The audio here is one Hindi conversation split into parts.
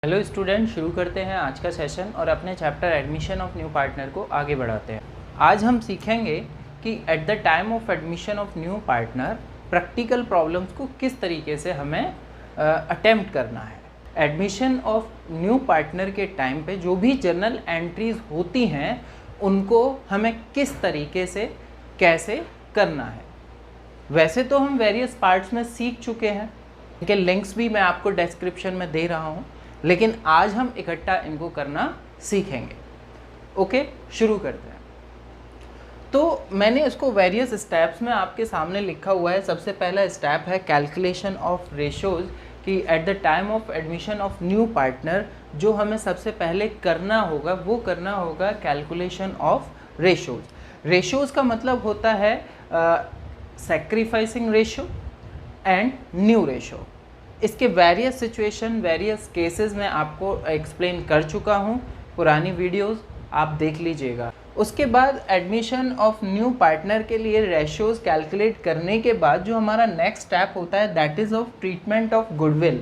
हेलो स्टूडेंट, शुरू करते हैं आज का सेशन और अपने chapter admission of new partner को आगे बढ़ाते हैं। आज हम सीखेंगे कि eight the time of admission of new partner practical problems को किस तरीके से हमें अटेम्प्ट करना है। एडमिशन ऑफ न्यू पार्टनर के टाइम पे जो भी जर्नल एंट्रीज होती हैं उनको हमें किस तरीके से कैसे करना है। वैसे तो हम वेरियस पार्ट्स में सीख चुके हैं, इनके लिंक्स भी मैं आपको डिस्क्रिप्शन में दे रहा हूँ, लेकिन आज हम इकट्ठा इनको करना सीखेंगे। ओके, शुरू करते हैं। तो मैंने इसको वेरियस स्टेप्स में आपके सामने लिखा हुआ है। सबसे पहला स्टेप है कैलकुलेशन ऑफ रेशोज़, कि eight the time of admission of new partner जो हमें सबसे पहले करना होगा वो करना होगा कैलकुलेशन ऑफ रेशोज़। रेशोज़ का मतलब होता है sacrificing ratio and new ratio. इसके वेरियस सिचुएशन, वेरियस केसेस में आपको एक्सप्लेन कर चुका हूँ, पुरानी वीडियोस आप देख लीजिएगा। उसके बाद एडमिशन ऑफ न्यू पार्टनर के लिए रेशियोज कैलकुलेट करने के बाद जो हमारा नेक्स्ट स्टेप होता है that is of treatment of goodwill.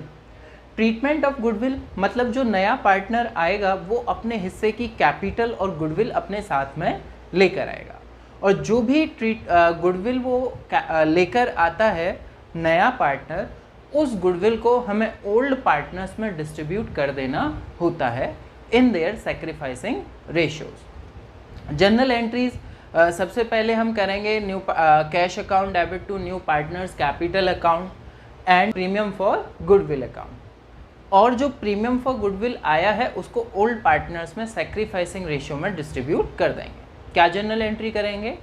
Treatment of goodwill मतलब जो नया पार्टनर आएगा वो अपने हिस्से की कैपिटल और गुडविल अपने साथ में लेकर आएगा, और जो भी गुडविल वो लेकर आता है नया पार्टनर, उस गुडविल को हमें ओल्ड पार्टनर्स में डिस्ट्रीब्यूट कर देना होता है in their sacrificing ratios. Journal entries सबसे पहले हम करेंगे new cash account debit to new partners capital account and premium for goodwill account. और जो प्रीमियम फॉर गुडविल आया है उसको ओल्ड पार्टनर्स में सैक्रिफाइसिंग रेशियो में डिस्ट्रीब्यूट कर देंगे। क्या जनरल एंट्री करेंगे?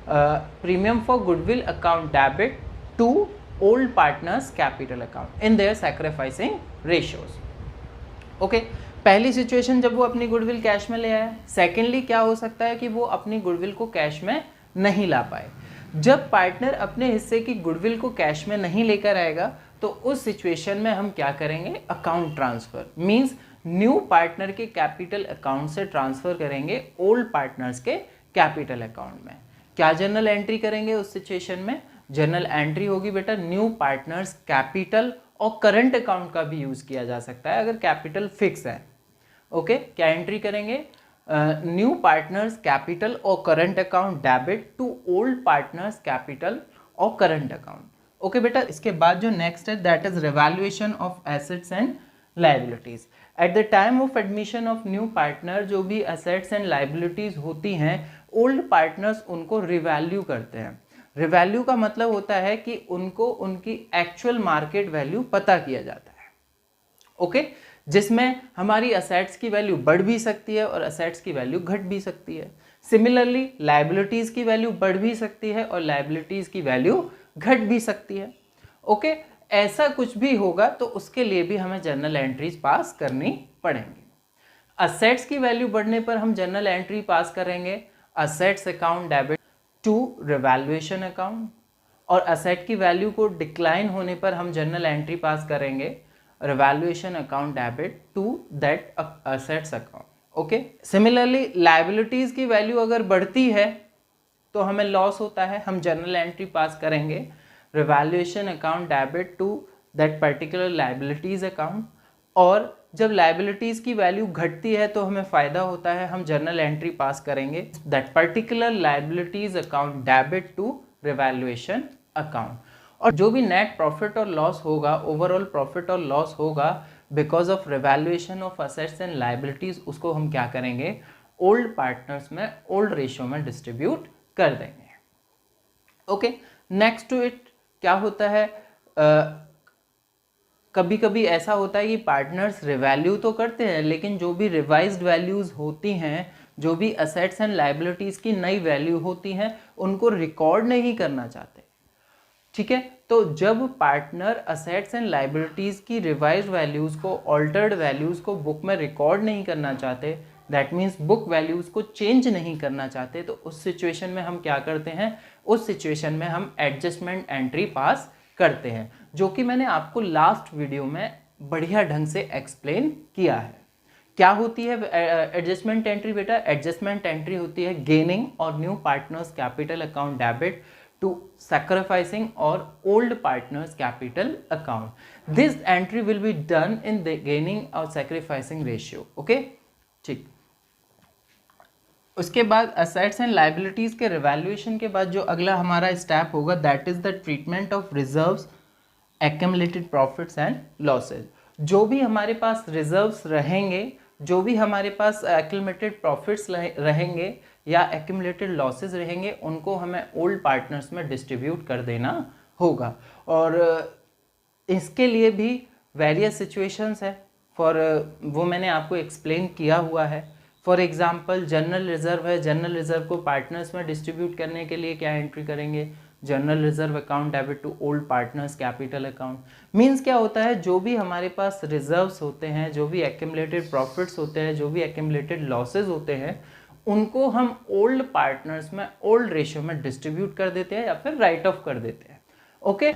Premium for goodwill account debit to old partners capital account in their sacrificing ratios. Okay, पहली सिचुएशन जब वो अपनी गुडविल कैश में ले आया। सेकेंडली क्या हो सकता है कि वो अपनी गुडविल को कैश में नहीं ला पाए। जब पार्टनर अपने हिस्से की गुडविल को कैश में नहीं लेकर आएगा तो उस सिचुएशन में हम क्या करेंगे? Account transfer, means new partner के कैपिटल अकाउंट से ट्रांसफर करेंगे ओल्ड पार्टनर्स के कैपिटल अकाउंट में। क्या जनरल एंट्री करेंगे उस सिचुएशन में? जनरल एंट्री होगी बेटा न्यू पार्टनर्स कैपिटल, और करंट अकाउंट का भी यूज किया जा सकता है अगर कैपिटल फिक्स है। ओके, क्या एंट्री करेंगे? न्यू पार्टनर्स कैपिटल और current account debit to old partners capital और करंट अकाउंट। ओके बेटा, इसके बाद जो नेक्स्ट है that is revaluation of assets and liabilities. At the time of admission of new partner जो भी एसेट्स एंड लाइबिलिटीज होती हैं ओल्ड पार्टनर्स उनको रिवैल्यू करते हैं। रिवैल्यू का मतलब होता है कि उनको उनकी एक्चुअल मार्केट वैल्यू पता किया जाता है। ओके, जिसमें हमारी असेट्स की वैल्यू बढ़ भी सकती है और असेट्स की वैल्यू घट भी सकती है। सिमिलरली लायबिलिटीज की वैल्यू बढ़ भी सकती है और लायबिलिटीज की वैल्यू घट भी सकती है। ओके, ऐसा कुछ भी होगा तो उसके लिए भी हमें जर्नल एंट्रीज पास करनी पड़ेंगी। असेट्स की वैल्यू बढ़ने पर हम जर्नल एंट्री पास करेंगे assets account debit to revaluation account, और असेट की वैल्यू को डिक्लाइन होने पर हम जर्नल एंट्री पास करेंगे revaluation account debit to that assets account. Okay, similarly liabilities की वैल्यू अगर बढ़ती है तो हमें लॉस होता है, हम जर्नल एंट्री पास करेंगे revaluation account debit to that particular liabilities account, और जब लायबिलिटीज की वैल्यू घटती है तो हमें फायदा होता है, हम जर्नल एंट्री पास करेंगे that particular liabilities account debit to revaluation account. और जो भी नेट प्रॉफिट और लॉस होगा, ओवरऑल प्रॉफिट और लॉस होगा because of revaluation of assets and liabilities, उसको हम क्या करेंगे? ओल्ड पार्टनर्स में ओल्ड रेशियो में डिस्ट्रीब्यूट कर देंगे। ओके, नेक्स्ट टू इट क्या होता है? कभी कभी ऐसा होता है कि पार्टनर्स रिवैल्यू तो करते हैं लेकिन जो भी रिवाइज्ड वैल्यूज होती हैं, जो भी असेट्स एंड लायबिलिटीज की नई वैल्यू होती हैं, उनको रिकॉर्ड नहीं करना चाहते। ठीक है, तो जब पार्टनर असेट्स एंड लायबिलिटीज की रिवाइज्ड वैल्यूज को, ऑल्टर्ड वैल्यूज को बुक में रिकॉर्ड नहीं करना चाहते, दैट मीन्स बुक वैल्यूज को चेंज नहीं करना चाहते, तो उस सिचुएशन में हम क्या करते हैं? उस सिचुएशन में हम एडजस्टमेंट एंट्री पास करते हैं, जो कि मैंने आपको लास्ट वीडियो में बढ़िया ढंग से एक्सप्लेन किया है। क्या होती है एडजस्टमेंट एंट्री बेटा? एडजस्टमेंट एंट्री होती है गेनिंग और new partners capital account debit to sacrificing or old partner's capital account. This entry will be done in the gaining or sacrificing ratio. Okay, ठीक। उसके बाद असेट्स एंड लाइबिलिटीज के रिवैल्यूएशन के बाद जो अगला हमारा स्टेप होगा that is the treatment of reserves, accumulated profits and losses. जो भी हमारे पास रिजर्व्स रहेंगे, जो भी हमारे पास एक्यूमुलेटेड प्रॉफिट्स रहेंगे या एक्यूमुलेटेड लॉसेज रहेंगे, उनको हमें ओल्ड पार्टनर्स में डिस्ट्रीब्यूट कर देना होगा। और इसके लिए भी वेरियस सिचुएशंस है, फॉर वो मैंने आपको एक्सप्लेन किया हुआ है। फॉर एग्जांपल जनरल रिजर्व है, जनरल रिजर्व को पार्टनर्स में डिस्ट्रीब्यूट करने के लिए क्या एंट्री करेंगे, general reserve account debit to old partners capital account. Means क्या होता है, जो भी हमारे पास रिजर्व्स होते हैं, जो भी एक्यूमुलेटेड प्रॉफिट्स होते हैं, जो भी एक्यूमुलेटेड लॉसेज होते हैं, उनको हम ओल्ड पार्टनर्स में ओल्ड रेशियो में डिस्ट्रीब्यूट कर देते हैं या फिर राइट ऑफ कर देते हैं। ओके,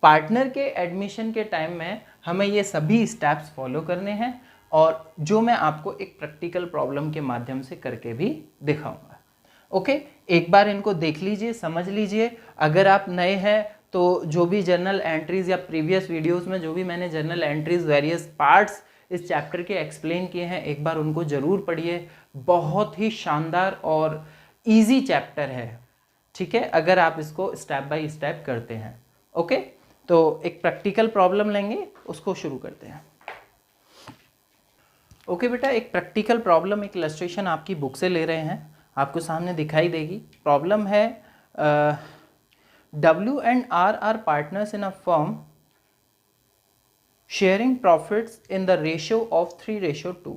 पार्टनर के एडमिशन के टाइम में हमें ये सभी स्टेप्स फॉलो करने हैं और जो मैं आपको एक प्रैक्टिकल प्रॉब्लम के माध्यम से करके भी दिखाऊंगा। ओके, एक बार इनको देख लीजिए, समझ लीजिए। अगर आप नए हैं तो जो भी जर्नल एंट्रीज या प्रीवियस वीडियोस में जो भी मैंने जर्नल एंट्रीज वेरियस पार्ट्स इस चैप्टर के एक्सप्लेन किए हैं, एक बार उनको ज़रूर पढ़िए। बहुत ही शानदार और इजी चैप्टर है, ठीक है, अगर आप इसको स्टेप बाय स्टेप करते हैं। ओके, तो एक प्रैक्टिकल प्रॉब्लम लेंगे, उसको शुरू करते हैं। ओके बेटा, एक प्रैक्टिकल प्रॉब्लम, एक इलस्ट्रेशन आपकी बुक से ले रहे हैं, आपको सामने दिखाई देगी। प्रॉब्लम है W and R are partners in a firm sharing profits in the ratio of 3:2.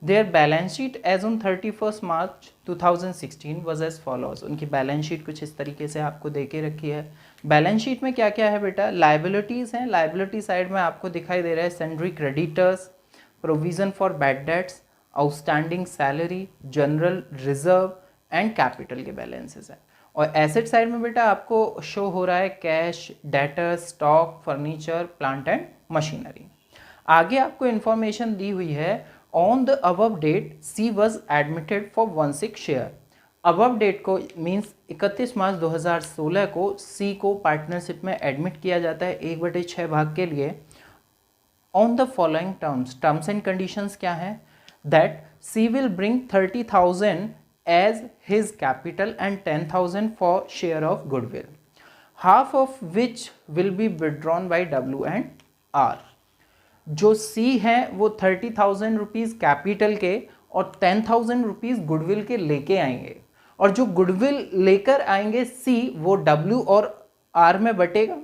Their balance sheet as on 31st March 2016 was as follows. उनकी बैलेंस शीट कुछ इस तरीके से आपको दे के रखी है। बैलेंस शीट में क्या क्या है बेटा, लाइबिलिटीज़ हैं। लाइबिलिटी साइड में आपको दिखाई दे रहा है sundry creditors, provision for bad dates, outstanding salary, general reserve and capital के बैलेंसेस हैं। और एसेट साइड में बेटा आपको शो हो रहा है cash, debtors, stock, furniture, plant and machinery. आगे आपको इन्फॉर्मेशन दी हुई है on the above date C was admitted for 16 share. Above date को मीन्स 31 मार्च 2016 को सी को पार्टनरशिप में एडमिट किया जाता है 1/6 भाग के लिए। On the following terms and conditions क्या है, that C will bring 30,000 as his capital and 10,000 for share of goodwill, half of which will be withdrawn by W and R। जो C है वो 30,000 रुपीज़ कैपिटल के और 10,000 रुपीज़ गुडविल के लेके आएंगे, और जो गुडविल लेकर आएंगे C वो W और R में बटेगा।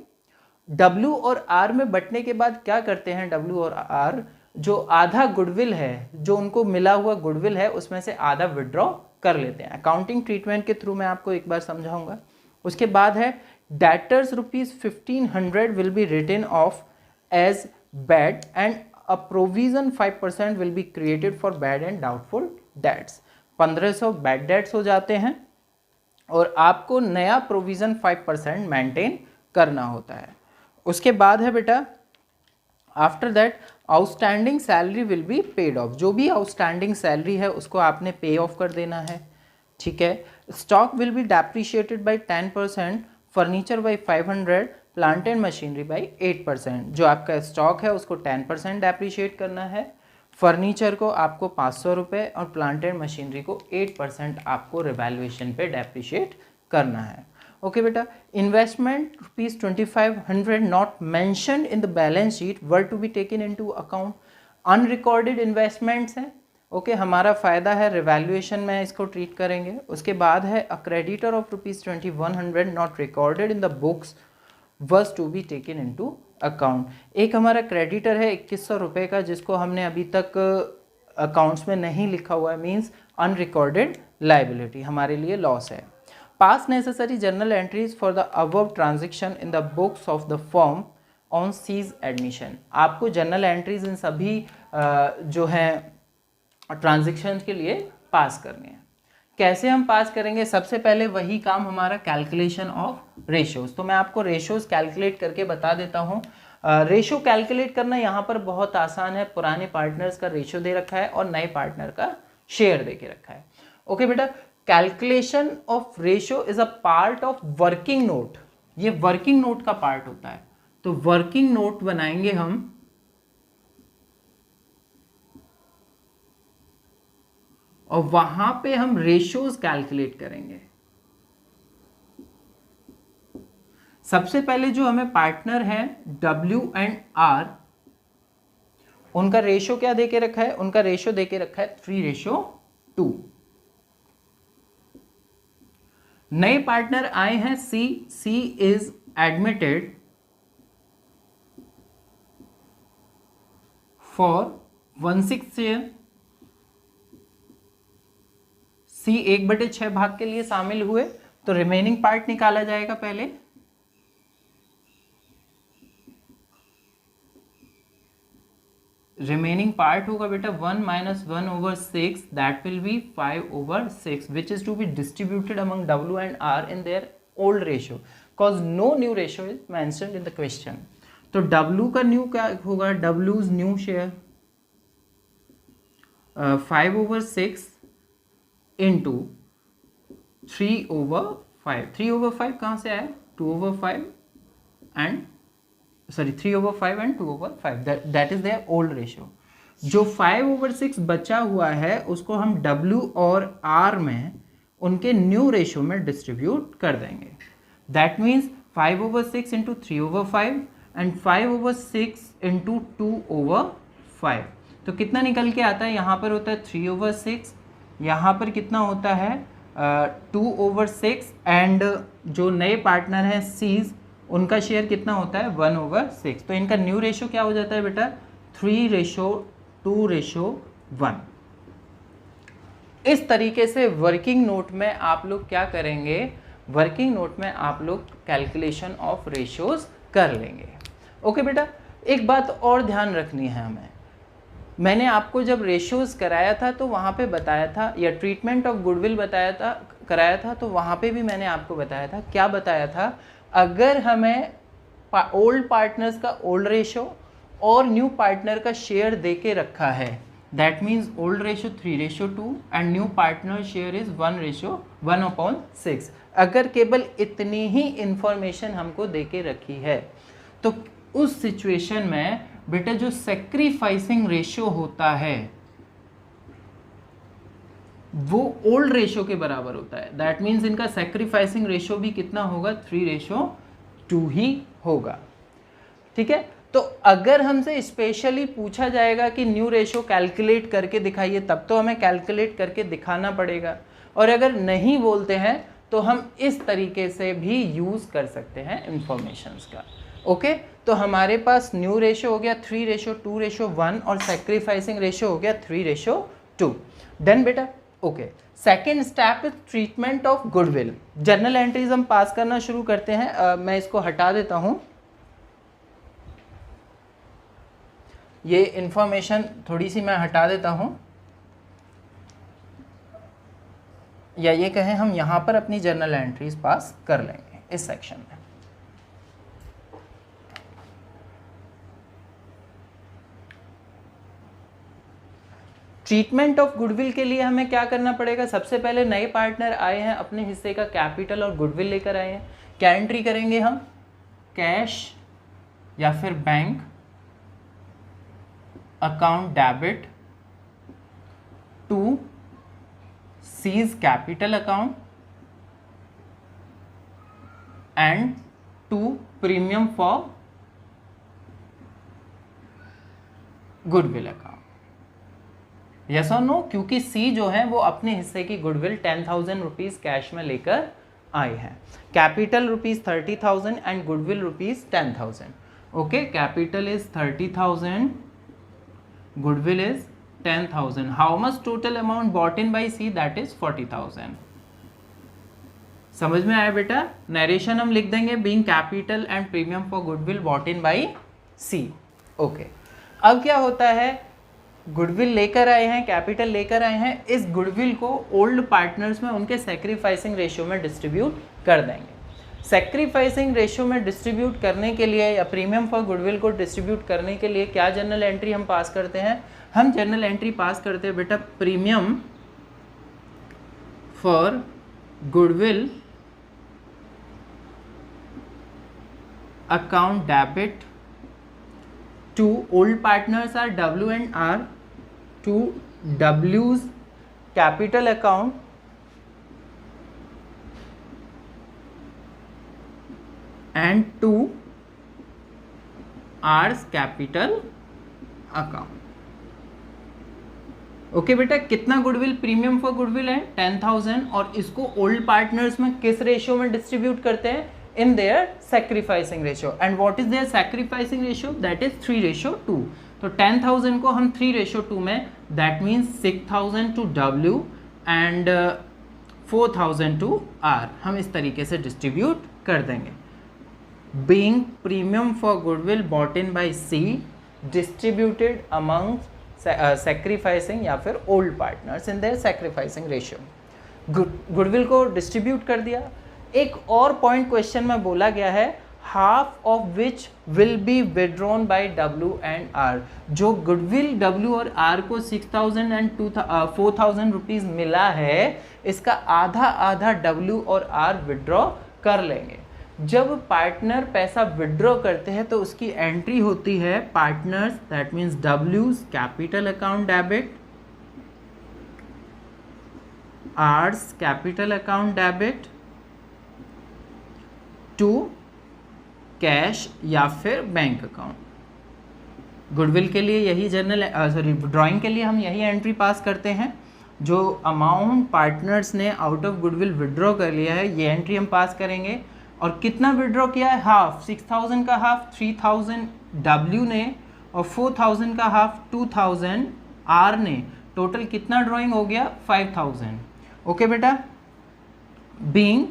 W और R में बटने के बाद क्या करते हैं W और R, जो आधा गुडविल है, जो उनको मिला हुआ गुडविल है, उसमें से आधा विड्रॉ कर लेते हैं। अकाउंटिंग ट्रीटमेंट के थ्रू मैं आपको एक बार समझाऊंगा। उसके बाद है debtors ₹1500 will be written off as bad and a provision 5% will be created for bad and doubtful debts. 1500 bad debts हो जाते हैं और आपको नया प्रोविजन 5% मेंटेन करना होता है। उसके बाद है बेटा after that outstanding salary will be paid of. जो भी आउटस्टैंडिंग सैलरी है उसको आपने पे ऑफ कर देना है, ठीक है। Stock will be depreciated by 10%, furniture by 500, plant and machinery by 8%। जो आपका स्टॉक है उसको 10% डेप्रिशिएट करना है, फर्नीचर को आपको 500 रुपये और प्लांट एंड मशीनरी को 8% आपको रिवैल्यूएशन पे डेप्रिशिएट करना है। ओके बेटा, investment ₹2500 not mentioned in the balance sheet were to be taken into account. Unrecorded investments हैं, ओके, हमारा फ़ायदा है रिवैल्यूएशन में इसको ट्रीट करेंगे। उसके बाद है a creditor of ₹2100 not recorded in the books was to be taken into account. एक हमारा क्रेडिटर है 2100 रुपये का, जिसको हमने अभी तक अकाउंट्स में नहीं लिखा हुआ है, मीन्स अनरिकॉर्डेड लाइबिलिटी, हमारे लिए लॉस है। Pass necessary journal entries for the above transaction in the books of the firm on C's admission. आपको जर्नल एंट्रीज इन सभी जो हैं ट्रांजेक्शन के लिए पास करने हैं। कैसे हम पास करेंगे, सबसे पहले वही काम हमारा कैलकुलेशन ऑफ रेशियोज। तो मैं आपको रेशियोज कैलकुलेट करके बता देता हूँ। रेशियो कैलकुलेट करना यहाँ पर बहुत आसान है। पुराने पार्टनर्स का रेशियो दे रखा है और नए पार्टनर का शेयर दे के रखा है। ओके बेटा, calculation of ratio is a part of working note, ये वर्किंग नोट का पार्ट होता है। तो वर्किंग नोट बनाएंगे हम, और वहां पे हम रेशियोज कैलकुलेट करेंगे। सबसे पहले जो हमें पार्टनर है W एंड R, उनका रेशियो क्या देके रखा है, उनका रेशियो देके रखा है 3:2। नए पार्टनर आए हैं C is admitted for 1/6 share. C 1/6 भाग के लिए शामिल हुए, तो रिमेनिंग पार्ट निकाला जाएगा पहले। रिमेनिंग पार्ट होगा बेटा 1 - 1/6, that will be 5/6, which is to be distributed among W and R in their old ratio, because no new ratio is mentioned in the question. तो W का न्यू क्या होगा, W's न्यू शेयर 5/6 इंटू 3/5। 3/5 कहाँ से आया, 2/5 and 3/5 and 2/5, that is there old ratio. जो 5/6 बचा हुआ है उसको हम W और R में उनके न्यू रेशियो में डिस्ट्रीब्यूट कर देंगे। That means 5/6 into 3/5 and 5/6 into 2/5। तो कितना निकल के आता है, यहाँ पर होता है 3/6, यहाँ पर कितना होता है 2/6, एंड जो नए पार्टनर हैं C's, उनका शेयर कितना होता है 1/6। तो इनका न्यू रेशियो क्या हो जाता है बेटा 3:2:1। इस तरीके से वर्किंग नोट में आप लोग क्या करेंगे, वर्किंग नोट में आप लोग कैलकुलेशन ऑफ रेशियोज कर लेंगे। ओके बेटा, एक बात और ध्यान रखनी है हमें, मैंने आपको जब रेशियोज कराया था तो वहाँ पे बताया था, या ट्रीटमेंट ऑफ गुडविल कराया था तो वहाँ पे भी मैंने आपको बताया था, क्या बताया था, अगर हमें ओल्ड पार्टनर्स का ओल्ड रेशियो और न्यू पार्टनर का शेयर दे के रखा है, that means old ratio 3:2 and new partner share is 1:6। अगर केवल इतनी ही इंफॉर्मेशन हमको दे के रखी है तो उस सिचुएशन में बेटा जो सेक्रीफाइसिंग रेशियो होता है वो ओल्ड रेशियो के बराबर होता है। दैट मीन्स इनका सेक्रीफाइसिंग रेशियो भी कितना होगा 3:2 ही होगा। ठीक है, तो अगर हमसे स्पेशली पूछा जाएगा कि न्यू रेशियो कैलकुलेट करके दिखाइए, तब तो हमें कैलकुलेट करके दिखाना पड़ेगा, और अगर नहीं बोलते हैं तो हम इस तरीके से भी यूज कर सकते हैं इंफॉर्मेशंस का। ओके, तो हमारे पास न्यू रेशियो हो गया 3:2:1 और सेक्रीफाइसिंग रेशियो हो गया 3:2। डन बेटा। Okay, second step is treatment of goodwill. Journal entries हम पास करना शुरू करते हैं। मैं इसको हटा देता हूं, ये इंफॉर्मेशन थोड़ी सी मैं हटा देता हूं, या ये कहें हम यहां पर अपनी जर्नल एंट्रीज पास कर लेंगे इस सेक्शन में। ट्रीटमेंट ऑफ गुडविल के लिए हमें क्या करना पड़ेगा, सबसे पहले नए पार्टनर आए हैं, अपने हिस्से का कैपिटल और गुडविल लेकर आए हैं। क्या एंट्री करेंगे हम, कैश या फिर bank account debit to C's capital account and to premium for goodwill account. Yes और नो, क्योंकि सी जो है वो अपने हिस्से की गुडविल 10,000 रुपीज कैश में लेकर आए हैं। Capital rupees 30,000 and goodwill rupees 10,000। Okay, capital is 30,000, goodwill is 10,000। How much total amount bought in by C, that is 40,000। समझ में आया बेटा? नरेशन हम लिख देंगे being capital and premium for goodwill bought in by C. Okay, अब क्या होता है, गुडविल लेकर आए हैं, कैपिटल लेकर आए हैं, इस गुडविल को ओल्ड पार्टनर्स में उनके सेक्रीफाइसिंग रेशियो में डिस्ट्रीब्यूट कर देंगे। सेक्रीफाइसिंग रेशियो में डिस्ट्रीब्यूट करने के लिए या प्रीमियम फॉर गुडविल को डिस्ट्रीब्यूट करने के लिए क्या जर्नल एंट्री हम पास करते हैं, हम जर्नल एंट्री पास करते हैं बेटा premium for goodwill account debit to old partners are W and R, to W's capital account and to R's capital account. Okay बेटा, कितना गुडविल, प्रीमियम फॉर गुडविल है 10,000 और इसको ओल्ड पार्टनर्स में किस रेशियो में डिस्ट्रीब्यूट करते हैं? In their sacrificing ratio. And what is their sacrificing ratio? That is 3:2. तो 10,000 को हम 3:2 में, that means 6,000 to W and 4,000 to R, हम इस तरीके से डिस्ट्रीब्यूट कर देंगे. Being premium for goodwill bought in by C distributed among sacrificing या फिर old partners in their sacrificing ratio. Goodwill को डिस्ट्रीब्यूट कर दिया. एक और पॉइंट क्वेश्चन में बोला गया है, half of which will be withdrawn bye W and R. जो गुडविल W और R को 6,000 एंड 4,000 रुपीज मिला है, इसका आधा आधा W और R विड्रॉ कर लेंगे. जब पार्टनर पैसा विड्रॉ करते हैं तो उसकी एंट्री होती है partners, that means W's capital account debit, R's capital account debit to cash या फिर बैंक अकाउंट. गुडविल के लिए यही ड्राइंग के लिए हम यही एंट्री पास करते हैं. जो अमाउंट पार्टनर्स ने आउट ऑफ गुडविल विड्रॉ कर लिया है, ये एंट्री हम पास करेंगे. और कितना विड्रॉ किया है? हाफ. 6,000 का हाफ 3,000 W ने और 4,000 का हाफ 2,000 R ने. टोटल कितना ड्रॉइंग हो गया? 5,000. ओके बेटा, बीइंग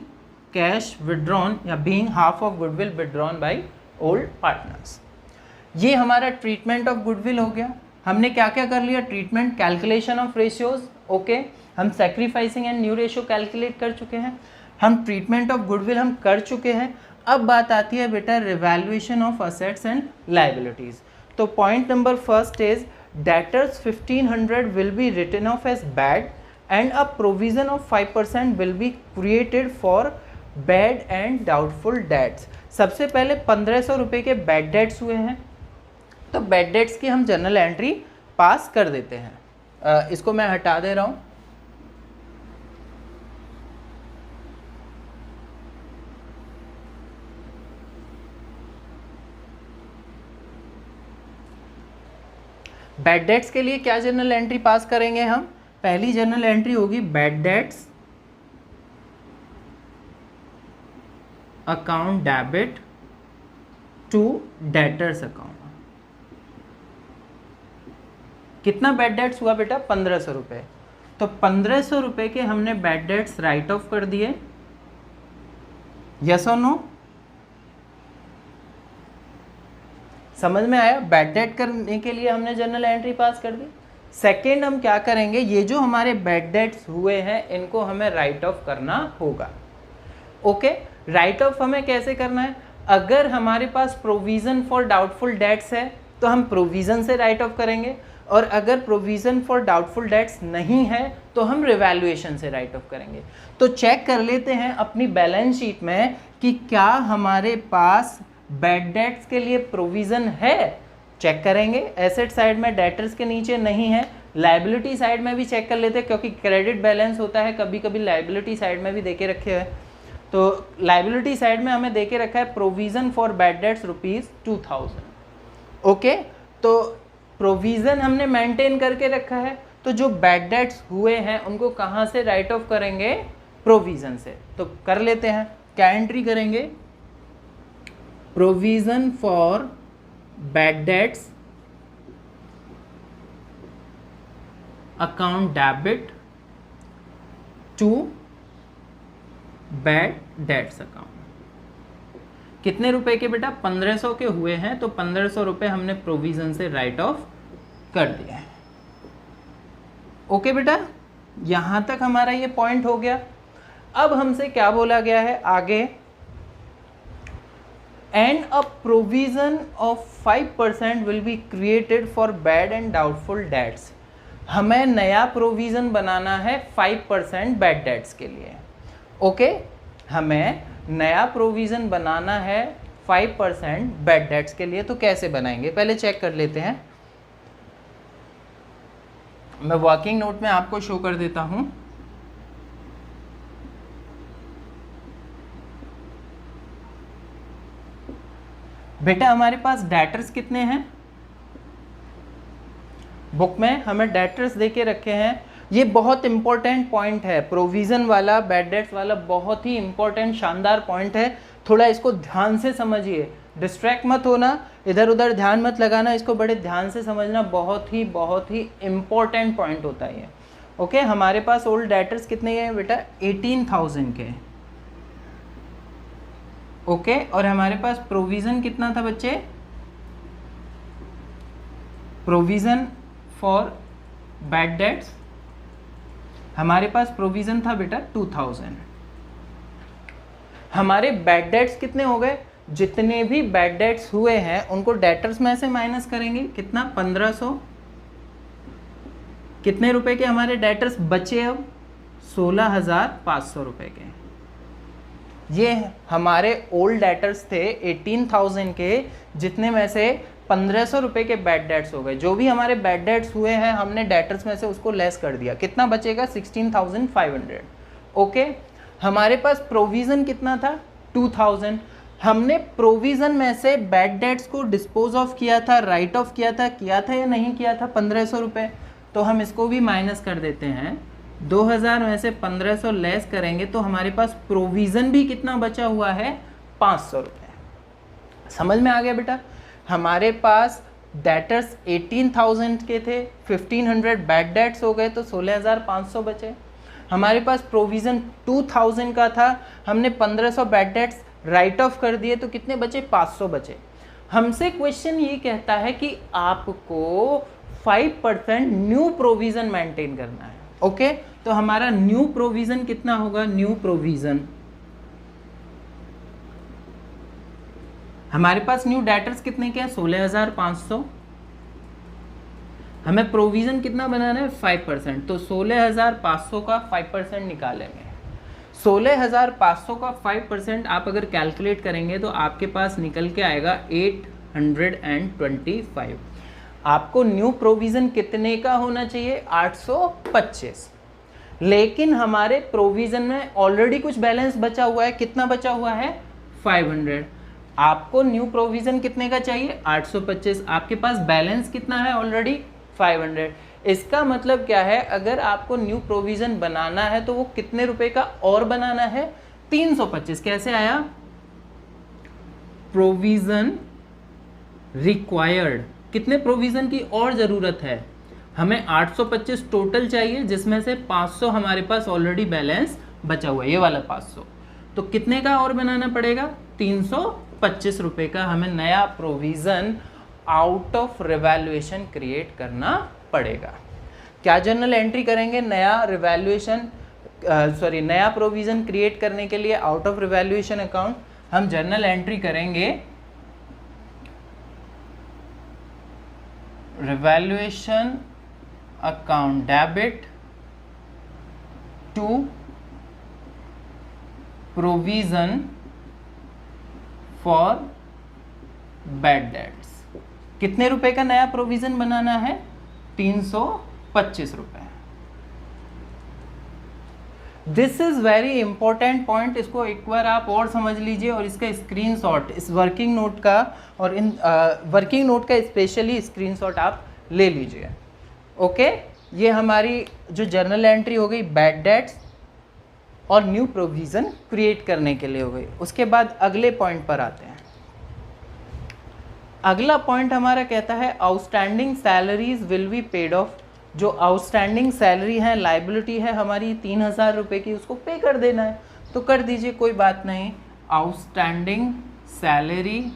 कैश विड्रॉन या being half of goodwill withdrawn by old partners. ये हमारा ट्रीटमेंट ऑफ गुडविल हो गया. हमने क्या क्या कर लिया? Treatment, calculation of ratios. Okay, हम sacrificing and new ratio calculate कर चुके हैं. हम ट्रीटमेंट ऑफ गुडविल हम कर चुके हैं. अब बात आती है बेटा revaluation of assets and liabilities. तो point number first is debtors 1,500 will be written off as bad and a provision of 5% will be created for bad and doubtful debts. सबसे पहले 1,500 रुपये के बैड डेट्स हुए हैं, तो बैड डेट्स की हम जनरल एंट्री पास कर देते हैं. इसको मैं हटा दे रहा हूँ. बैड डेट्स के लिए क्या जनरल एंट्री पास करेंगे हम? पहली जनरल एंट्री होगी bad debts account debit to debtors account. कितना बैड डेट्स हुआ बेटा? 1,500 रुपये. तो 1,500 रुपये के हमने बैड डेट्स राइट ऑफ कर दिए. यस और नो? समझ में आया? बैड डेट करने के लिए हमने जनरल एंट्री पास कर दी. सेकेंड हम क्या करेंगे, ये जो हमारे बैड डेट्स हुए हैं इनको हमें राइट ऑफ करना होगा. ओके, राइट ऑफ हमें कैसे करना है? अगर हमारे पास प्रोविजन फॉर डाउटफुल डेट्स है तो हम प्रोविजन से राइट ऑफ करेंगे, और अगर प्रोविजन फॉर डाउटफुल डेट्स नहीं है तो हम रिवैल्यूएशन से राइट ऑफ करेंगे. तो चेक कर लेते हैं अपनी बैलेंस शीट में कि क्या हमारे पास बैड डेट्स के लिए प्रोविजन है. चेक करेंगे. एसेट साइड में डेटर्स के नीचे नहीं है. लायबिलिटी साइड में भी चेक कर लेते हैं, क्योंकि क्रेडिट बैलेंस होता है, कभी कभी लायबिलिटी साइड में भी देके रखे हैं. तो लायबिलिटी साइड में हमें देके रखा है provision for bad dates ₹2,000. Okay, तो प्रोविजन हमने मेंटेन करके रखा है. तो जो बैड डेट्स हुए हैं उनको कहाँ से राइट ऑफ करेंगे? प्रोविजन से. तो कर लेते हैं. क्या एंट्री करेंगे? Provision for bad debts account debit to bad debts account. कितने रुपए के बेटा? 1,500 के हुए हैं, तो 1,500 रुपये हमने प्रोविजन से राइट ऑफ कर दिया है. ओके बेटा, यहां तक हमारा ये पॉइंट हो गया. अब हमसे क्या बोला गया है आगे? And a provision of 5% will be created for bad and doubtful dates. हमें नया प्रोविज़न बनाना है 5% बैड डेट्स के लिए। ओके, हमें नया प्रोविज़न बनाना है 5% बैड डेट्स के लिए। तो कैसे बनाएंगे पहले चेक कर लेते हैं। मैं वर्किंग नोट में आपको शो कर देता हूं। बेटा हमारे पास डेटर्स कितने हैं? बुक में हमें डेटर्स दे के रखे हैं। ये बहुत इंपॉर्टेंट पॉइंट है, प्रोविज़न वाला, बैड डेट्स वाला, बहुत ही इंपॉर्टेंट शानदार पॉइंट है। थोड़ा इसको ध्यान से समझिए, डिस्ट्रैक्ट मत होना, इधर उधर ध्यान मत लगाना, इसको बड़े ध्यान से समझना, बहुत ही इंपॉर्टेंट पॉइंट होता है ये। ओके, हमारे पास ओल्ड डेटर्स कितने हैं बेटा? 18,000 के। ओके, और हमारे पास प्रोविज़न कितना था बच्चे? प्रोविज़न फॉर बैड डेट्स हमारे पास प्रोविज़न था बेटा 2000। हमारे बैड डेट्स कितने हो गए? जितने भी बैड डेट्स हुए हैं उनको डेटर्स में से माइनस करेंगे, कितना? 1500। कितने रुपए के हमारे डेटर्स बचे अब? 16,500 रुपए के। ये हमारे ओल्ड डेटर्स थे 18,000 के, जितने में से 1500 रुपए के बैड डेट्स हो गए। जो भी हमारे बैड डेट्स हुए हैं हमने डेटर्स में से उसको लेस कर दिया। कितना बचेगा? 16,500। ओके, हमारे पास प्रोविज़न कितना था? 2000। हमने प्रोविज़न में से बैड डेट्स को डिस्पोज ऑफ किया था, राइट ऑफ किया था या नहीं किया था? 1500 रुपये। तो हम इसको भी माइनस कर देते हैं। 2000 में से 1500 लेस करेंगे तो हमारे पास प्रोविज़न भी कितना बचा हुआ है? 500 रुपये। समझ में आ गया बेटा? हमारे पास डेटर्स 18,000 के थे, 1500 बैड डेट्स हो गए तो 16,500 बचे। हमारे पास प्रोविज़न 2000 का था, हमने 1500 बैड डेट्स राइट ऑफ कर दिए तो कितने बचे? 500 बचे। हमसे क्वेश्चन ये कहता है कि आपको 5% न्यू प्रोविज़न मेंटेन करना है। ओके, तो हमारा न्यू प्रोविज़न कितना होगा? न्यू प्रोविज़न हमारे पास न्यू डेटर्स कितने के हैं? 16,500। हमें प्रोविज़न कितना बनाना है? 5%। तो 16,500 का 5% निकालेंगे। 16,500 का 5% आप अगर कैलकुलेट करेंगे तो आपके पास निकल के आएगा 825। आपको न्यू प्रोविज़न कितने का होना चाहिए? 825। लेकिन हमारे प्रोविज़न में ऑलरेडी कुछ बैलेंस बचा हुआ है। कितना बचा हुआ है? 500। आपको न्यू प्रोविज़न कितने का चाहिए? 825। आपके पास बैलेंस कितना है ऑलरेडी? 500। इसका मतलब क्या है? अगर आपको न्यू प्रोविज़न बनाना है तो वो कितने रुपए का और बनाना है? 325। कैसे आया? Provision required. कितने प्रोविज़न की और ज़रूरत है? हमें 825 टोटल चाहिए, जिसमें से 500 हमारे पास ऑलरेडी बैलेंस बचा हुआ है, ये वाला 500। तो कितने का और बनाना पड़ेगा? 325 रुपये का हमें नया provision out of revaluation create करना पड़ेगा। क्या जर्नल एंट्री करेंगे नया नया प्रोविज़न क्रिएट करने के लिए आउट ऑफ रिवैल्यूएशन अकाउंट? हम जर्नल एंट्री करेंगे revaluation account debit to provision for bad debts. कितने रुपए का नया प्रोविज़न बनाना है? 325 रुपए। This is very important point. इसको एक बार आप और समझ लीजिए और इसका स्क्रीनशॉट इस वर्किंग नोट का और इन वर्किंग नोट का स्पेशली स्क्रीनशॉट आप ले लीजिए। ओके, ये हमारी जो जर्नल एंट्री हो गई बैड डेट्स और न्यू प्रोविज़न क्रिएट करने के लिए हो गई। उसके बाद अगले पॉइंट पर आते हैं। अगला पॉइंट हमारा कहता है outstanding salaries will be paid of. जो आउटस्टैंडिंग सैलरी है, लाइबिलिटी है हमारी 3,000 रुपये की, उसको पे कर देना है। तो कर दीजिए, कोई बात नहीं। आउटस्टैंडिंग सैलरी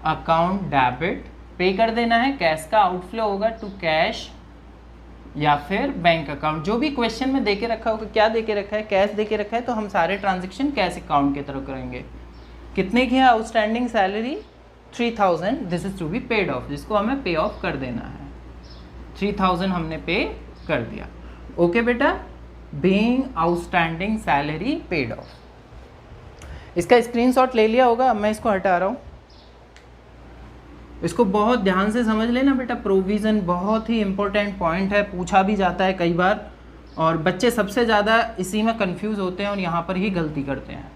अकाउंट डेबिट पे कर देना है। कैश का आउटफ्लो होगा टू कैश या फिर बैंक अकाउंट, जो भी क्वेश्चन में देके रखा होगा। क्या देके रखा है? कैश देके रखा है, तो हम सारे ट्रांजेक्शन कैश अकाउंट की तरफ करेंगे। कितने की है outstanding salary? 3000, this is to be paid off, जिसको हमें पे ऑफ कर देना है। 3000 हमने पे कर दिया। ओके बेटा, being outstanding salary paid of. इसका स्क्रीनशॉट ले लिया होगा। अब मैं इसको हटा रहा हूँ। इसको बहुत ध्यान से समझ लेना बेटा। प्रोविज़न बहुत ही इंपॉर्टेंट पॉइंट है, पूछा भी जाता है कई बार, और बच्चे सबसे ज़्यादा इसी में कंफ्यूज होते हैं और यहाँ पर ही गलती करते हैं।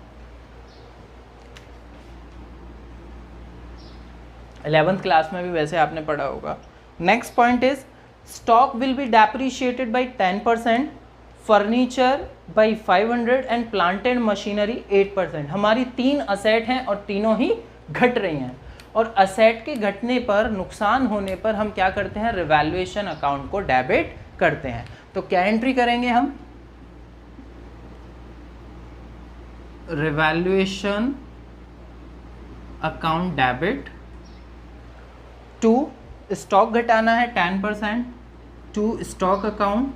11th क्लास में भी वैसे आपने पढ़ा होगा। Next point is stock will be depreciated by 10%, furniture by 500 and plant and machinery 8%। हमारी 3 असेट हैं और तीनों ही घट रही हैं, और असेट के घटने पर, नुकसान होने पर हम क्या करते हैं? रिवैल्यूएशन अकाउंट को डेबिट करते हैं। तो क्या एंट्री करेंगे हम? Revaluation account debit to stock, घटाना है 10%, टू स्टॉक अकाउंट।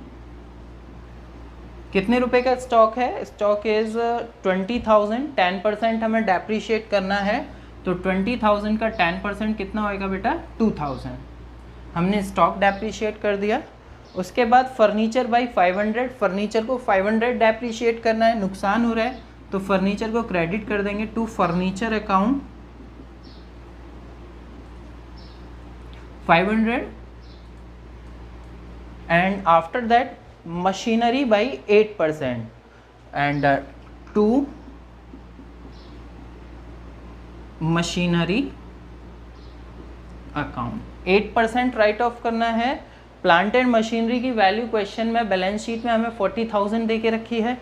कितने रुपए का स्टॉक है? स्टॉक इज 20,000, 10% हमें डेप्रिशिएट करना है, तो 20,000 का 10% कितना होएगा बेटा? 2,000। हमने स्टॉक डेप्रिशिएट कर दिया। उसके बाद फर्नीचर बाई 500, फर्नीचर को 500 डेप्रिशिएट करना है, नुकसान हो रहा है, तो फर्नीचर को क्रेडिट कर देंगे to furniture account 500, and after that machinery by 8%, and to machinery account 8% write off करना है। प्लांट एंड मशीनरी की वैल्यू क्वेश्चन में, बैलेंस शीट में हमें 40,000 दे के रखी है,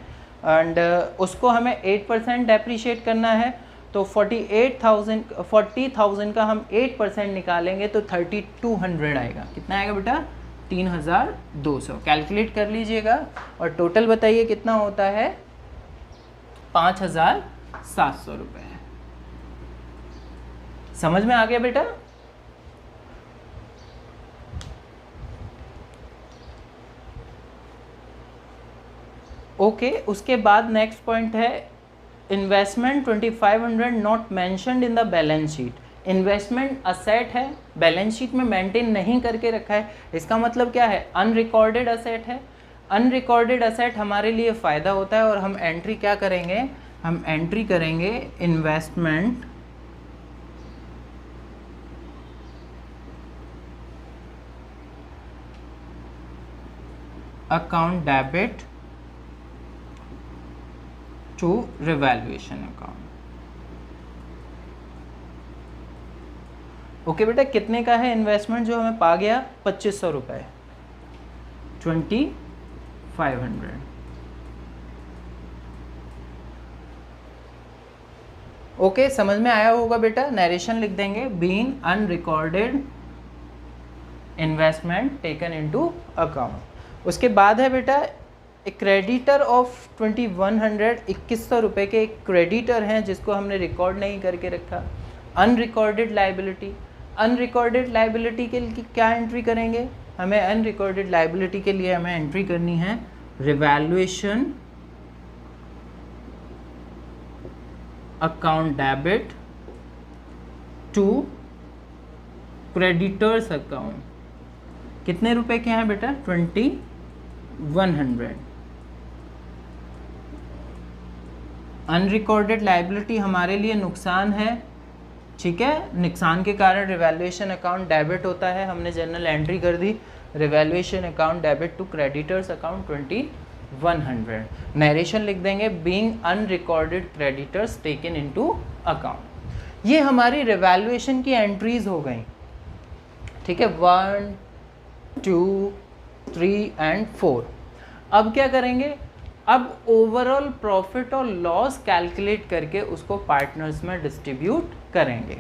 एंड उसको हमें 8% डेप्रिशिएट करना है, तो 40,000 का हम 8% निकालेंगे तो 3,200 आएगा। कितना आएगा बेटा? 3,200। कैलकुलेट कर लीजिएगा और टोटल बताइए कितना होता है? 5,700 रुपये। समझ में आ गया बेटा? ओके, उसके बाद नेक्स्ट पॉइंट है investment 2,500 not mentioned in the balance sheet. Investment asset है, बैलेंस शीट में मेंटेन नहीं करके रखा है, इसका मतलब क्या है? अनरिकॉर्डेड असेट है। अनरिकॉर्डेड असेट हमारे लिए फ़ायदा होता है, और हम एंट्री क्या करेंगे? हम एंट्री करेंगे investment account debit to revaluation account. Okay बेटा, कितने का है इन्वेस्टमेंट जो हमें पा गया? 2,500 रुपये, 2,500। ओके, समझ में आया होगा बेटा। नरेशन लिख देंगे, being unrecorded investment taken into account. उसके बाद है बेटा एक क्रेडिटर ऑफ 2,100, 2,100 रुपये के एक क्रेडिटर हैं जिसको हमने रिकॉर्ड नहीं करके रखा। अनरिकॉर्डेड लाइबिलिटी, अनरिकॉर्डेड लाइबिलिटी के लिए क्या एंट्री करेंगे? हमें अनरिकॉर्डेड लाइबिलिटी के लिए हमें एंट्री करनी है revaluation account debit to creditors account. कितने रुपए के हैं बेटा? 2,100। अनरिकॉर्डेड लाइबिलिटी हमारे लिए नुकसान है, ठीक है। नुकसान के कारण रिवैल्यूएशन अकाउंट डेबिट होता है, हमने जनरल एंट्री कर दी revaluation account debit to creditors account 2,100। Narration लिख देंगे, being unrecorded creditors taken into account. ये हमारी रिवैल्यूएशन की एंट्रीज हो गई, ठीक है, 1, 2, 3 एंड 4। अब क्या करेंगे? अब ओवरऑल प्रॉफिट और लॉस कैलकुलेट करके उसको पार्टनर्स में डिस्ट्रीब्यूट करेंगे।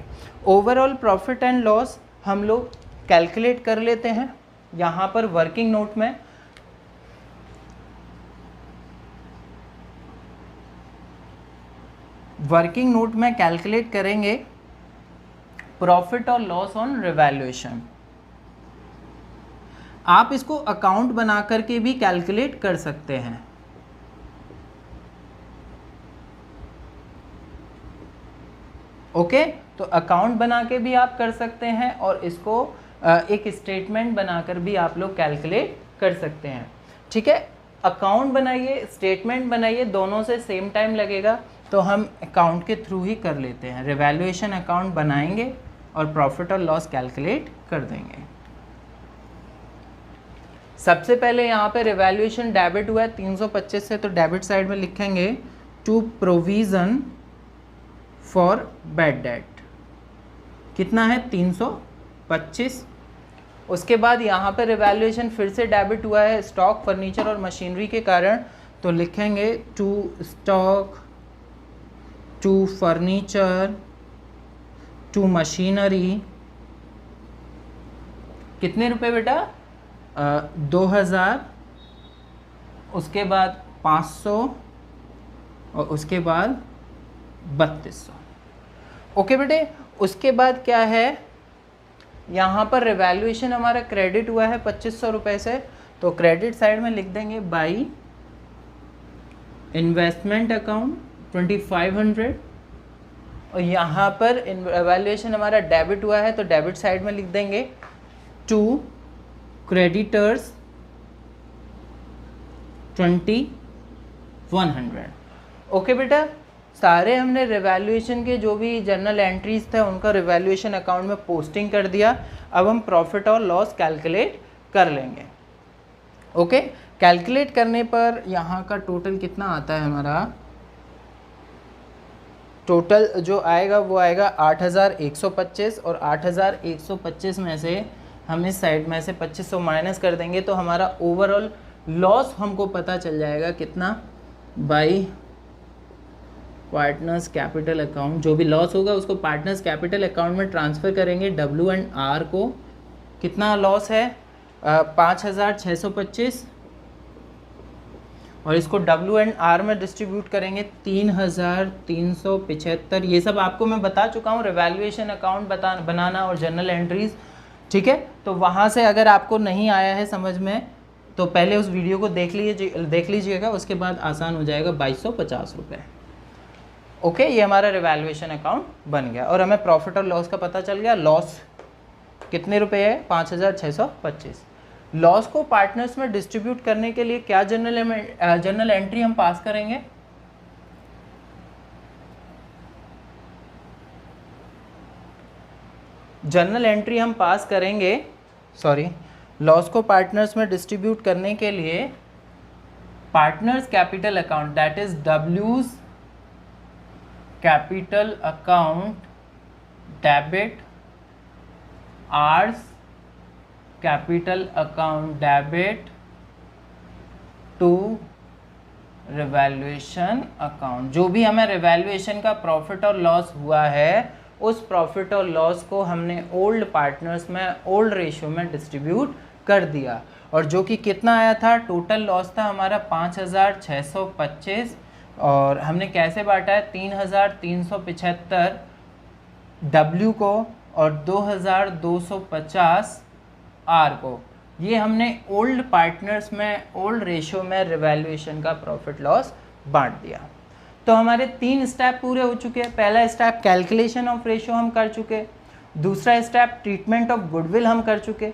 ओवरऑल प्रॉफिट एंड लॉस हम लोग कैलकुलेट कर लेते हैं यहाँ पर वर्किंग नोट में। वर्किंग नोट में कैलकुलेट करेंगे प्रॉफिट और लॉस ऑन रिवैल्यूएशन। आप इसको अकाउंट बना करके भी कैलकुलेट कर सकते हैं। ओके, तो अकाउंट बना के भी आप कर सकते हैं और इसको एक स्टेटमेंट बनाकर भी आप लोग कैलकुलेट कर सकते हैं। ठीक है, अकाउंट बनाइए, स्टेटमेंट बनाइए, दोनों से सेम टाइम लगेगा, तो हम अकाउंट के थ्रू ही कर लेते हैं। रिवैल्यूएशन अकाउंट बनाएंगे और प्रॉफिट और लॉस कैलकुलेट कर देंगे। सबसे पहले यहाँ पे रिवैल्यूएशन डेबिट हुआ है 325 से, तो डेबिट साइड में लिखेंगे to provision for bad debt. कितना है? 325। उसके बाद यहाँ पे रिवैल्यूएशन फिर से डेबिट हुआ है स्टॉक, फर्नीचर और मशीनरी के कारण, तो लिखेंगे to stock, to furniture, to machinery. कितने रुपए बेटा? 2000, उसके बाद 500 और उसके बाद 3200। ओके बेटे, उसके बाद क्या है, यहाँ पर रिवैल्यूएशन हमारा क्रेडिट हुआ है 2500 रुपये से, तो क्रेडिट साइड में लिख देंगे बाई इन्वेस्टमेंट अकाउंट 2500। और यहाँ पर रिवैल्यूएशन हमारा डेबिट हुआ है, तो डेबिट साइड में लिख देंगे टू क्रेडिटर्स 2100। ओके बेटा, सारे हमने रिवैल्यूएशन के जो भी जर्नल एंट्रीज थे उनका रिवैल्यूएशन अकाउंट में पोस्टिंग कर दिया। अब हम प्रॉफिट और लॉस कैलकुलेट कर लेंगे। ओके, कैलकुलेट करने पर यहाँ का टोटल कितना आता है हमारा? टोटल जो आएगा वो आएगा 8125, और 8125 में से हम इस साइड में से 2500 माइनस कर देंगे, तो हमारा ओवरऑल लॉस हमको पता चल जाएगा कितना, बाई पार्टनर्स कैपिटल अकाउंट। जो भी लॉस होगा उसको पार्टनर्स कैपिटल अकाउंट में ट्रांसफ़र करेंगे, W&R को। कितना लॉस है? 5625, और इसको W&R में डिस्ट्रीब्यूट करेंगे 3375। ये सब आपको मैं बता चुका हूँ, रिवैल्यूएशन अकाउंट बनाना और जर्नल एंट्रीज। ठीक है, तो वहाँ से अगर आपको नहीं आया है समझ में तो पहले उस वीडियो को देख लीजिएगा, उसके बाद आसान हो जाएगा। 2250 रुपये। ओके, ये हमारा रिवैल्यूएशन अकाउंट बन गया और हमें प्रॉफिट और लॉस का पता चल गया। लॉस कितने रुपए है? 5625। लॉस को पार्टनर्स में डिस्ट्रीब्यूट करने के लिए क्या जर्नल एंट्री हम पास करेंगे? जर्नल एंट्री हम पास करेंगे, लॉस को पार्टनर्स में डिस्ट्रीब्यूट करने के लिए partners capital account, that is W's capital account debit, R's capital account debit to revaluation account. जो भी हमें रिवैल्यूएशन का प्रॉफिट और लॉस हुआ है, उस प्रॉफिट और लॉस को हमने ओल्ड पार्टनर्स में ओल्ड रेशियो में डिस्ट्रीब्यूट कर दिया। और जो कि कितना आया था? टोटल लॉस था हमारा 5625, और हमने कैसे बांटा है? 3375 W को और 2250 R को। ये हमने ओल्ड पार्टनर्स में ओल्ड रेशियो में रिवैल्यूएशन का प्रॉफिट लॉस बांट दिया। तो हमारे 3 स्टेप पूरे हो चुके हैं। पहला स्टेप कैलकुलेशन ऑफ रेशियो हम कर चुके, दूसरा स्टेप ट्रीटमेंट ऑफ गुडविल हम कर चुके,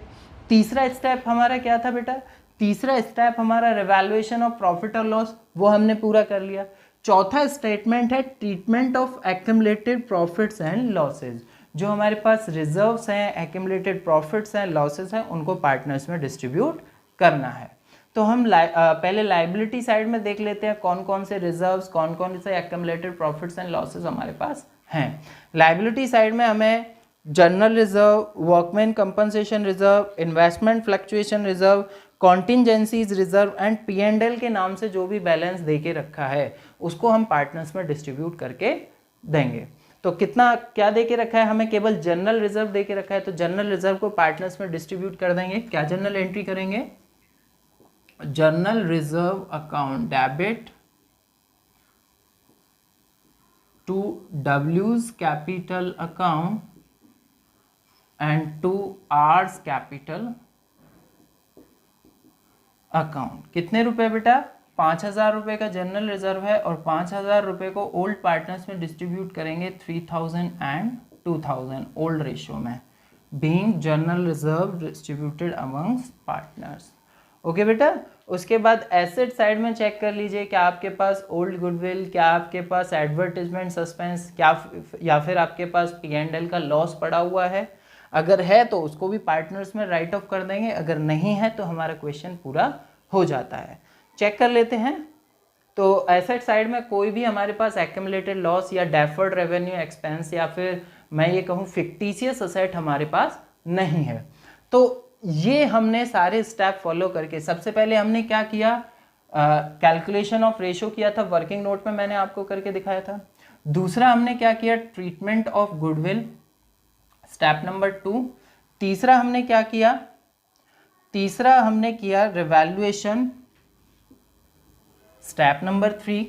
तीसरा स्टेप हमारा क्या था बेटा? तीसरा स्टेप हमारा रिवैल्यूएशन ऑफ प्रॉफिट और लॉस, वो हमने पूरा कर लिया। चौथा स्टेटमेंट है treatment of accumulated profits and losses. जो हमारे पास रिजर्व्स हैं, एक्यूमुलेटेड प्रॉफिट्स हैं, लॉसेस हैं, उनको पार्टनर्स में डिस्ट्रीब्यूट करना है। तो हम पहले लाइबिलिटी साइड में देख लेते हैं कौन कौन से रिजर्व्स, कौन कौन से एक्यूमुलेटेड प्रॉफिट्स एंड लॉसेस हमारे पास हैं। लाइबिलिटी साइड में हमें general reserve, workman compensation reserve, investment fluctuation reserve, contingencies reserve and P&L के नाम से जो भी बैलेंस दे के रखा है उसको हम पार्टनर्स में डिस्ट्रीब्यूट करके देंगे। तो कितना क्या दे के रखा है? हमें केवल जनरल रिजर्व दे के रखा है, तो जनरल रिजर्व को पार्टनर्स में डिस्ट्रीब्यूट कर देंगे। क्या जर्नल एंट्री करेंगे? Journal reserve account debit to W's capital account and to R's capital account. कितने रुपए बेटा? 5,000 रुपये का जनरल रिजर्व है और 5,000 रुपये को ओल्ड पार्टनर्स में डिस्ट्रीब्यूट करेंगे 3,000 एंड 2,000 ओल्ड रेशियो में, being general reserve distributed amongst partners. Okay बेटा। उसके बाद एसेट साइड में चेक कर लीजिए, क्या आपके पास ओल्ड गुडविल, क्या आपके पास एडवर्टाइजमेंट सस्पेंस, क्या या फिर आपके पास P&L का लॉस पड़ा हुआ है। अगर है तो उसको भी पार्टनर्स में राइट ऑफ कर देंगे, अगर नहीं है तो हमारा क्वेश्चन पूरा हो जाता है। चेक कर लेते हैं। तो एसेट साइड में कोई भी हमारे पास एक्यूमुलेटेड लॉस या डेफर्ड रेवेन्यू एक्सपेंस या फिर मैं ये कहूँ फिक्टिशियस असेट हमारे पास नहीं है। तो ये हमने सारे स्टेप फॉलो करके, सबसे पहले हमने क्या किया, कैलकुलेशन ऑफ रेशो किया था, वर्किंग नोट में मैंने आपको करके दिखाया था। दूसरा हमने क्या किया, treatment of goodwill, step number 2। तीसरा हमने क्या किया, तीसरा हमने किया रिवैल्यूएशन, स्टेप नंबर 3।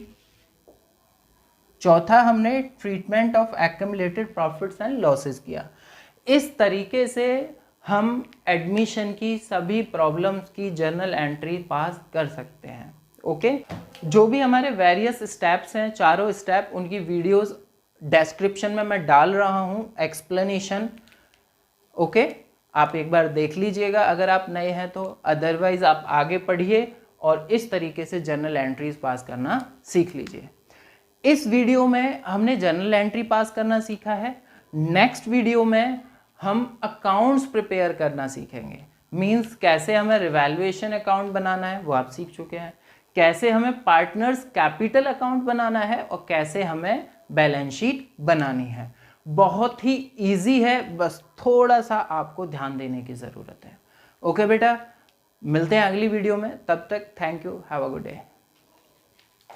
चौथा हमने treatment of accumulated profits and losses किया। इस तरीके से हम एडमिशन की सभी प्रॉब्लम्स की जर्नल एंट्री पास कर सकते हैं। ओके। जो भी हमारे वेरियस स्टेप्स हैं, चारों स्टेप, उनकी वीडियोस डिस्क्रिप्शन में मैं डाल रहा हूं, एक्सप्लेनेशन। ओके, आप एक बार देख लीजिएगा अगर आप नए हैं तो, अदरवाइज आप आगे पढ़िए और इस तरीके से जर्नल एंट्रीज पास करना सीख लीजिए। इस वीडियो में हमने जर्नल एंट्री पास करना सीखा है। नेक्स्ट वीडियो में हम अकाउंट्स प्रिपेयर करना सीखेंगे। मींस कैसे हमें रिवैल्यूएशन अकाउंट बनाना है वो आप सीख चुके हैं, कैसे हमें पार्टनर्स कैपिटल अकाउंट बनाना है और कैसे हमें बैलेंस शीट बनानी है। बहुत ही इजी है, बस थोड़ा सा आपको ध्यान देने की ज़रूरत है। ओके बेटा, मिलते हैं अगली वीडियो में, तब तक thank you, have a good day.